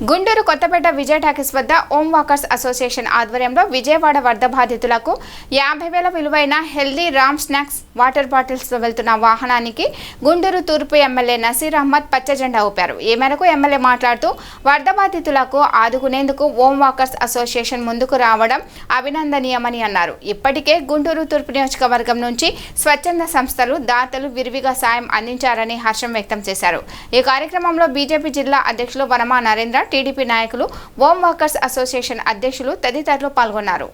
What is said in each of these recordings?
Guntur Kothapeta Vijay talkies వద్ద ఓం walkers association ఆధ్వర్యంలో విజయవాడ వరద బాధితులకు 50,000 విలువైన healthy Ram snacks water bottles వెళ్తున్న వాహనానికి గుంటూరు తూర్పు ఎమ్మెల్యే నసీర్ అహ్మద్ పచ్చజెండా ఊపారు. ఈ మేరకు ఎమ్మెల్యే మాట్లాడుతూ వరద బాధితులకు ఆదుకునేందుకు ఓం వాకర్స్ అసోసియేషన్ ముందుకు రావడం అభినందనీయమని అన్నారు. ఇప్పటికే గుంటూరు తూర్పు నియోజకవర్గం నుంచి స్వచ్ఛంద సంస్థలు దాతలు విరివిగా సాయం అందించారని హర్షం వ్యక్తం చేశారు. ఈ కార్యక్రమంలో బీజేపీ జిల్లా అధ్యక్షులు వనమా నరేంద్ర, టీడీపీ నాయకులు, ఓం వాకర్స్ అసోసియేషన్ అధ్యక్షులు తదితరులు పాల్గొన్నారు.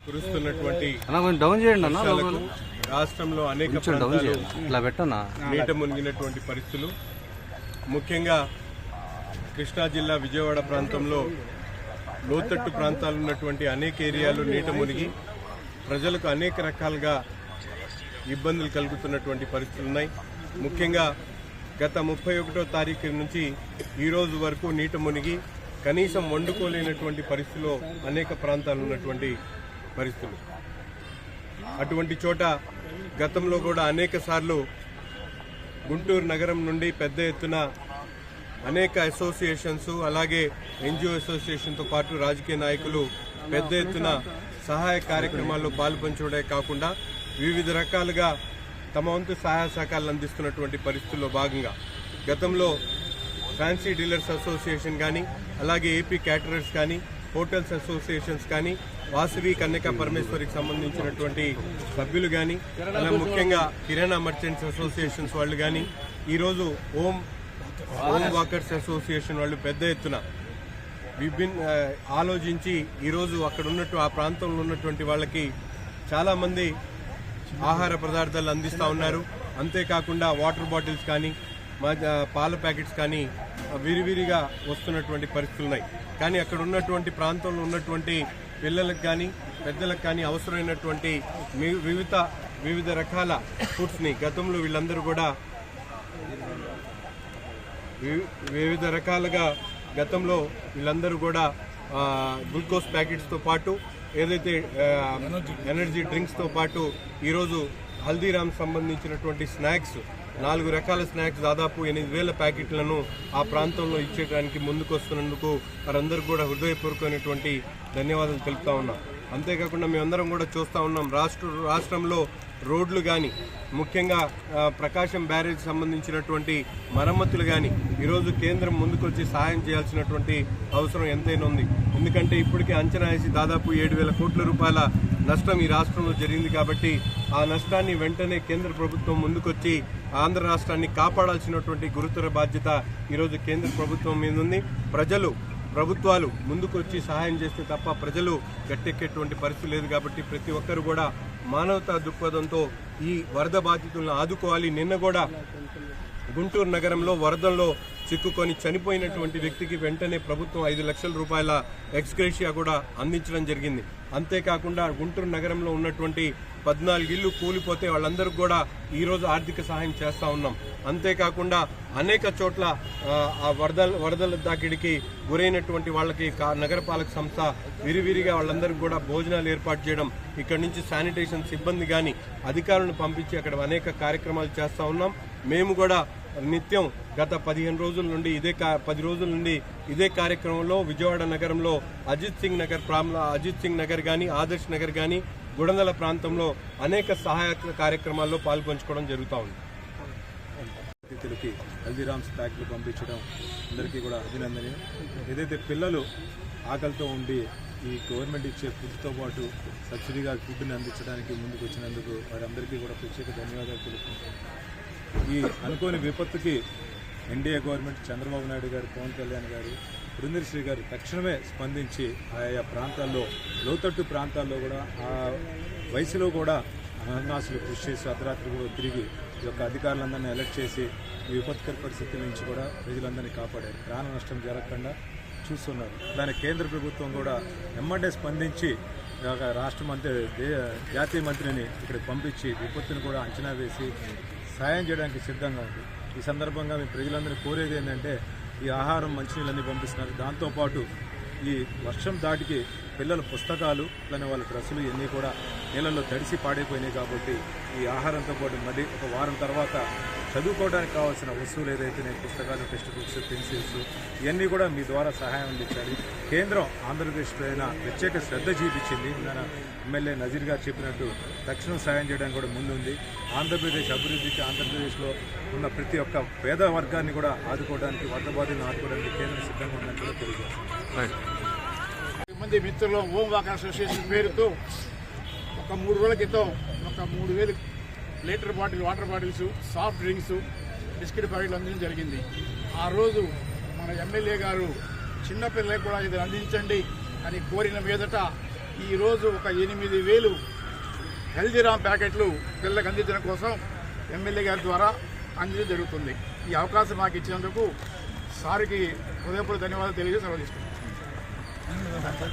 కురుస్తున్నటువంటి రాష్ట్రంలో అనేక నీట మునిగినటువంటి పరిస్థితులు, ముఖ్యంగా కృష్ణా జిల్లా విజయవాడ ప్రాంతంలో లోతట్టు ప్రాంతాలు ఉన్నటువంటి అనేక ఏరియాలు నీట మునిగి ప్రజలకు అనేక రకాలుగా ఇబ్బందులు కలుగుతున్నటువంటి పరిస్థితులు ఉన్నాయి. ముఖ్యంగా గత 31వ తారీఖు నుంచి ఈ రోజు వరకు నీట మునిగి కనీసం వండుకోలేనటువంటి పరిస్థితిలో అనేక ప్రాంతాలు ఉన్నటువంటి పరిస్థితులు. అటువంటి చోట గతంలో కూడా అనేక సార్లు గుంటూరు నగరం నుండి పెద్ద ఎత్తున అనేక అసోసియేషన్స్, అలాగే ఎన్జిఓ అసోసియేషన్తో పాటు రాజకీయ నాయకులు పెద్ద ఎత్తున సహాయ కార్యక్రమాల్లో పాల్పంచడమే కాకుండా వివిధ రకాలుగా తమ వంతు సహాయ సహకారాలు అందిస్తున్నటువంటి పరిస్థితుల్లో భాగంగా గతంలో ఫ్యాన్సీ డీలర్స్ అసోసియేషన్ కానీ, అలాగే ఏపీ క్యాటరర్స్ కానీ, హోటల్స్ అసోసియేషన్స్ కానీ, వాసవి కన్యకా పరమేశ్వరికి సంబంధించినటువంటి సభ్యులు కానీ, అలా ముఖ్యంగా కిరాణా మర్చెంట్స్ అసోసియేషన్స్ వాళ్ళు కానీ, ఈరోజు ఓం వాకర్స్ అసోసియేషన్ వాళ్ళు పెద్ద ఎత్తున ఆలోచించి ఈరోజు అక్కడ ఉన్నట్టు ఆ ప్రాంతంలో ఉన్నటువంటి వాళ్ళకి చాలామంది ఆహార పదార్థాలు అందిస్తూ ఉన్నారు. అంతేకాకుండా వాటర్ బాటిల్స్ కానీ, పాల ప్యాకెట్స్ కానీ విరివిరిగా వస్తున్నటువంటి పరిస్థితులు ఉన్నాయి. కానీ అక్కడ ఉన్నటువంటి ప్రాంతంలో ఉన్నటువంటి పిల్లలకు కానీ పెద్దలకు కానీ అవసరమైనటువంటి వివిధ రకాల ఫుడ్స్ని గతంలో వీళ్ళందరూ కూడా వివిధ రకాలుగా గ్లూకోజ్ ప్యాకెట్స్తో పాటు ఏదైతే ఎనర్జీ డ్రింక్స్తో పాటు ఈరోజు హల్దీరామ్ సంబంధించినటువంటి స్నాక్స్ 4 రకాల స్నాక్స్ దాదాపు 8,000 ప్యాకెట్లను ఆ ప్రాంతంలో ఇచ్చేయడానికి ముందుకు వస్తున్నందుకు వారందరూ కూడా హృదయపూర్వకమైనటువంటి ధన్యవాదాలు తెలుపుతా ఉన్నాం. అంతేకాకుండా మేమందరం కూడా చూస్తూ ఉన్నాం, రాష్ట్రంలో రోడ్లు కానీ, ముఖ్యంగా ప్రకాశం బ్యారేజ్ సంబంధించినటువంటి మరమ్మతులు కానీ ఈరోజు కేంద్రం ముందుకొచ్చి సహాయం చేయాల్సినటువంటి అవసరం ఎంతైనా ఉంది. ఎందుకంటే ఇప్పటికే అంచనా వేసి దాదాపు 7,000 కోట్ల రూపాయల నష్టం ఈ రాష్ట్రంలో జరిగింది. కాబట్టి ఆ నష్టాన్ని వెంటనే కేంద్ర ప్రభుత్వం ముందుకొచ్చి ఆంధ్ర రాష్ట్రాన్ని కాపాడాల్సినటువంటి గురుతర బాధ్యత ఈరోజు కేంద్ర ప్రభుత్వం మీద ఉంది. ప్రభుత్వాలు ముందుకొచ్చి సహాయం చేస్తే తప్ప ప్రజలు గట్టెక్కేటువంటి పరిస్థితి లేదు. కాబట్టి ప్రతి ఒక్కరు కూడా మానవతా దృక్పథంతో ఈ వరద బాధితులను ఆదుకోవాలి. నిన్న కూడా గుంటూరు నగరంలో వరదల్లో చిక్కుకొని చనిపోయినటువంటి వ్యక్తికి వెంటనే ప్రభుత్వం 5 లక్షల రూపాయల ఎక్స్గ్రేషియా కూడా అందించడం జరిగింది. అంతేకాకుండా గుంటూరు నగరంలో ఉన్నటువంటి 14 ఇళ్లు కూలిపోతే వాళ్ళందరికీ కూడా ఈరోజు ఆర్థిక సహాయం చేస్తూ ఉన్నాం. అంతేకాకుండా అనేక చోట్ల ఆ వరదల తాకిడికి గురైనటువంటి వాళ్ళకి నగరపాలక సంస్థ విరివిరిగా వాళ్ళందరికీ కూడా భోజనాలు ఏర్పాటు చేయడం, ఇక్కడి నుంచి శానిటేషన్ సిబ్బంది కానీ అధికారులను పంపించి అక్కడ అనేక కార్యక్రమాలు చేస్తూ ఉన్నాం. మేము కూడా నిత్యం గత 10 రోజుల నుండి ఇదే కార్యక్రమంలో విజయవాడ నగరంలో అజిత్ సింగ్ నగర్ కానీ, ఆదర్శ్ నగర్ కానీ, గుడందల ప్రాంతంలో అనేక సహాయక కార్యక్రమాల్లో పాల్పంచుకోవడం జరుగుతూ ఉంది. అతిథులకి హల్దీరామ్స్ ప్యాక్లు పంపించడం అందరికీ కూడా అభినందనీయం. ఏదైతే పిల్లలు ఆకలితో ఉండి ఈ గవర్నమెంట్ ఇచ్చే ఫుడ్తో పాటు సబ్సిడీగా ఫుడ్ని అందించడానికి ముందుకు వచ్చినందుకు వారందరికీ కూడా ప్రత్యేక ధన్యవాదాలు తెలుపుకుంటున్నాం. ఈ అనుకోని విపత్తుకి ఎన్డీఏ గవర్నమెంట్, చంద్రబాబు నాయుడు గారు, పవన్ కళ్యాణ్ గారు, పురంధేశ్వరి గారు తక్షణమే స్పందించి ఆయా ప్రాంతాల్లో, లోతట్టు ప్రాంతాల్లో కూడా ఆ వయసులో కూడా మహనాసులు కృషి చేసి అర్ధరాత్రి కూడా తిరిగి ఈ యొక్క అధికారులందరినీ అలర్ట్ చేసి ఈ విపత్కర పరిస్థితుల నుంచి కూడా ప్రజలందరినీ కాపాడారు. ప్రాణ నష్టం జరగకుండా చూస్తున్నారు. దానికి కేంద్ర ప్రభుత్వం కూడా ఎమ్మటే స్పందించి రాష్ట్ర జాతీయ మంత్రిని ఇక్కడికి పంపించి విపత్తును కూడా అంచనా వేసి సాయం చేయడానికి సిద్ధంగా ఉంది. ఈ సందర్భంగా మేము ప్రజలందరినీ కోరేది ఏంటంటే ఈ ఆహారం మంచినీళ్ళన్నీ పంపిస్తున్నారు. దాంతోపాటు ఈ వర్షం దాటికి పిల్లల పుస్తకాలు అలానే వాళ్ళ డ్రెస్సులు ఇవన్నీ కూడా నీళ్ళల్లో తడిసి పాడైపోయినాయి. కాబట్టి ఈ ఆహారంతో పాటు మళ్ళీ ఒక వారం తర్వాత చదువుకోవడానికి కావాల్సిన వస్తువులు ఏదైతే పుస్తకాలు, టెక్స్ట్ బుక్స్, పెన్సిల్స్ ఇవన్నీ కూడా మీ ద్వారా సహాయం అందించాలి. కేంద్రం ఆంధ్రప్రదేశ్ పైన ప్రత్యేక శ్రద్ధ చూపించింది. మన ఎమ్మెల్యే నజీర్ గారు చెప్పినట్టు తక్షణం సాయం చేయడానికి కూడా ముందుంది. ఆంధ్రప్రదేశ్ అభివృద్ధికి, ఆంధ్రప్రదేశ్లో ఉన్న ప్రతి ఒక్క పేద వర్గాన్ని కూడా ఆదుకోవడానికి, వరద బాధితులను ఆదుకోవడానికి కేంద్రం సిద్ధంగా ఉందని కూడా తెలియజేస్తుంది. మంది మిత్రులు హోమ్ వాకర్ అసోసియేషన్ పేరుతో ఒక 3 రోజుల క్రితం ఒక 3000 litre water bottles, soft drinks, biscuit ప్యాకెట్లు అందించడం జరిగింది. ఆ రోజు మన ఎమ్మెల్యే గారు చిన్నపిల్లలకు కూడా ఇది అందించండి అని కోరిన మీదట ఈరోజు ఒక 8000 హెల్దీరామ్ ప్యాకెట్లు పిల్లలకు అందించడం కోసం ఎమ్మెల్యే గారి ద్వారా అందించడం జరుగుతుంది. ఈ అవకాశం మాకు ఇచ్చినందుకు సార్కి హృదయపూర్వక ధన్యవాదాలు తెలియజేసి సెలవు తీసుకుంటాం.